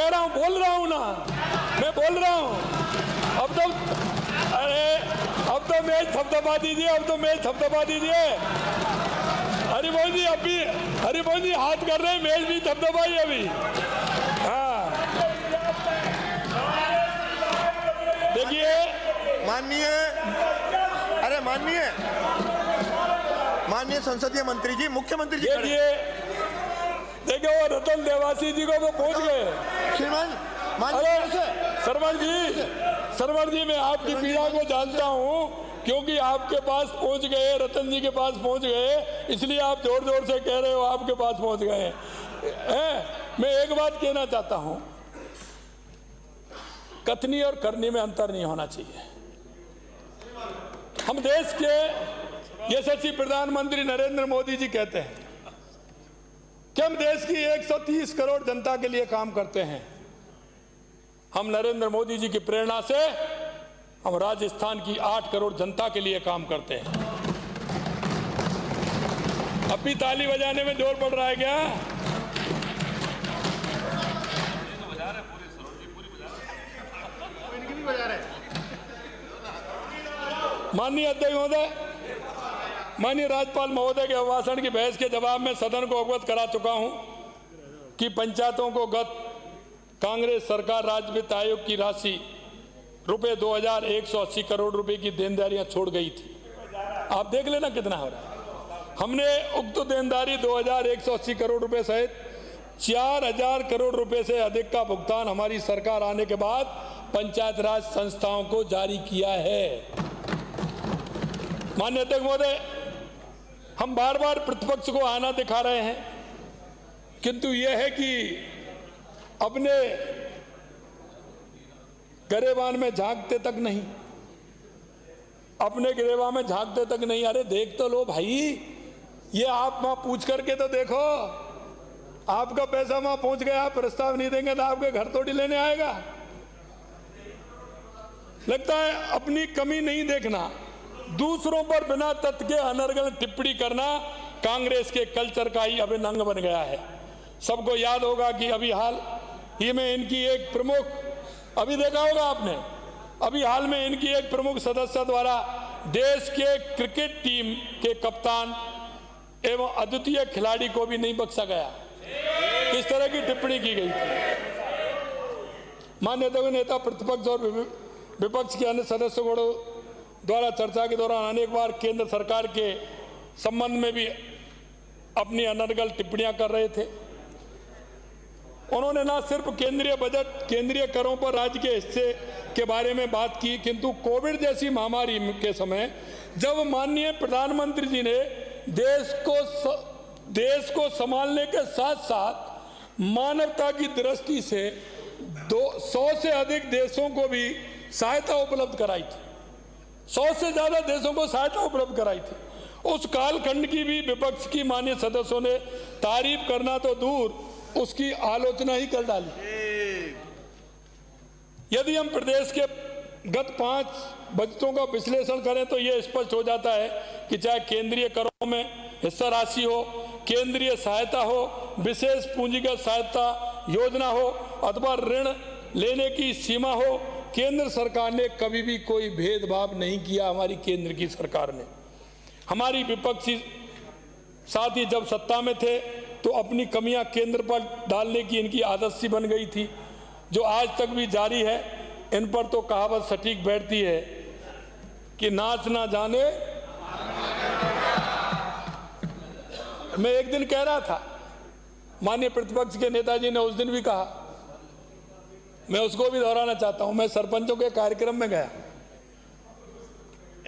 कह रहा हूँ, बोल रहा हूँ ना, मैं बोल रहा हूँ। अब तो अब तो मैच थपथपा दीजिए, अब तो मैच थपथपा दीजिए। हरिभाई जी अभी हरिभाई जी हाथ कर रहे हैं, मैच भी थपथपाइए अभी। हाँ देखिए माननीय संसदीय मंत्री जी, मुख्यमंत्री जी देखिए वो रतन देवासी जी को वो पहुंच गए। सरवण जी मैं आपकी पीड़ा को जानता हूं, क्योंकि आपके पास पहुंच गए, रतन जी के पास पहुंच गए, इसलिए आप जोर जोर से कह रहे हो आपके पास पहुंच गए हैं। मैं एक बात कहना चाहता हूं, कथनी और करनी में अंतर नहीं होना चाहिए। हम देश के यशस्वी प्रधानमंत्री नरेंद्र मोदी जी कहते हैं कि हम देश की 130 करोड़ जनता के लिए काम करते हैं। हम नरेंद्र मोदी जी की प्रेरणा से हम राजस्थान की 8 करोड़ जनता के लिए काम करते हैं। अब भी ताली बजाने में जोर पड़ रहा है क्या? माननीय अध्यक्ष महोदय, माननीय राज्यपाल महोदय के अभिभाषण की बहस के जवाब में सदन को अवगत करा चुका हूं कि पंचायतों को गत कांग्रेस सरकार राज्य वित्त आयोग की राशि रुपए 2180 करोड़ रुपए की देनदारियां छोड़ गई थी। आप देख लेना कितना हो रहा है। हमने उक्त देनदारी 2180 करोड़ रुपए सहित 4000 करोड़ रुपए से अधिक का भुगतान हमारी सरकार आने के बाद पंचायत राज संस्थाओं को जारी किया है। माननीय अध्यक्ष महोदय, हम बार बार प्रतिपक्ष को आना दिखा रहे हैं, किंतु यह है कि अपने गरेबान में झांकते तक नहीं, अपने गरेबान में झांकते तक नहीं। अरे देख तो लो भाई, ये आप वहां पूछ करके तो देखो, आपका पैसा वहां पहुंच गया, प्रस्ताव नहीं देंगे तो आपके घर थोड़ी लेने आएगा। लगता है अपनी कमी नहीं देखना, दूसरों पर बिना तथ्य के अनर्गल टिप्पणी करना कांग्रेस के कल्चर का ही अभिन्न अंग बन गया है। सबको याद होगा कि अभी हाल ही में इनकी एक प्रमुख, अभी देखा होगा आपने, अभी हाल में इनकी एक प्रमुख सदस्य द्वारा देश के क्रिकेट टीम के कप्तान एवं अद्वितीय खिलाड़ी को भी नहीं बख्शा गया। इस तरह की टिप्पणी की गई थी। माननीय नेता प्रतिपक्ष और विपक्ष के अन्य सदस्यों द्वारा चर्चा के दौरान अनेक बार केंद्र सरकार के संबंध में भी अपनी अनर्गल टिप्पणियां कर रहे थे। उन्होंने न सिर्फ केंद्रीय बजट, केंद्रीय करों पर राज्य के हिस्से के बारे में बात की, किंतु कोविड जैसी महामारी के समय जब माननीय प्रधानमंत्री जी ने देश को संभालने के साथ साथ मानवता की दृष्टि से 100 से अधिक देशों को भी सहायता उपलब्ध कराई थी, 100 से ज्यादा देशों को सहायता उपलब्ध कराई थी, उस कालखंड की भी विपक्ष की माननीय सदस्यों ने तारीफ करना तो दूर, उसकी आलोचना ही कर डाली। यदि हम प्रदेश के गत 5 बजटों का विश्लेषण करें तो यह स्पष्ट हो जाता है कि चाहे केंद्रीय करों में हिस्सा राशि हो, केंद्रीय सहायता हो, विशेष पूंजीगत सहायता योजना हो अथवा ऋण लेने की सीमा हो, केंद्र सरकार ने कभी भी कोई भेदभाव नहीं किया। हमारी केंद्र की सरकार ने, हमारी विपक्षी साथी जब सत्ता में थे तो अपनी कमियां केंद्र पर डालने की इनकी आदत सी बन गई थी, जो आज तक भी जारी है। इन पर तो कहावत सटीक बैठती है कि नाच ना जाने। मैं एक दिन कह रहा था, माननीय प्रतिपक्ष के नेताजी ने उस दिन भी कहा, मैं उसको भी दोहराना चाहता हूं। मैं सरपंचों के कार्यक्रम में गया,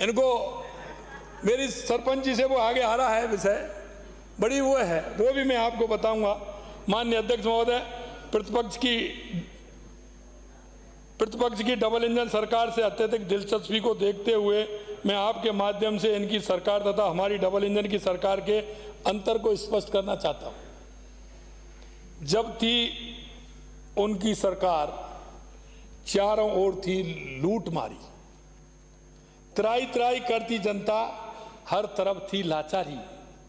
इनको मेरी सरपंची से वो आगे आ रहा है विषय, बड़ी वो है, वो भी मैं आपको बताऊंगा। माननीय अध्यक्ष महोदय, प्रतिपक्ष की डबल इंजन सरकार से अत्यधिक दिलचस्पी को देखते हुए मैं आपके माध्यम से इनकी सरकार तथा हमारी डबल इंजन की सरकार के अंतर को स्पष्ट करना चाहता हूं। जब थी उनकी सरकार, चारों ओर थी लूट मारी, त्राई त्राई करती जनता, हर तरफ थी लाचारी।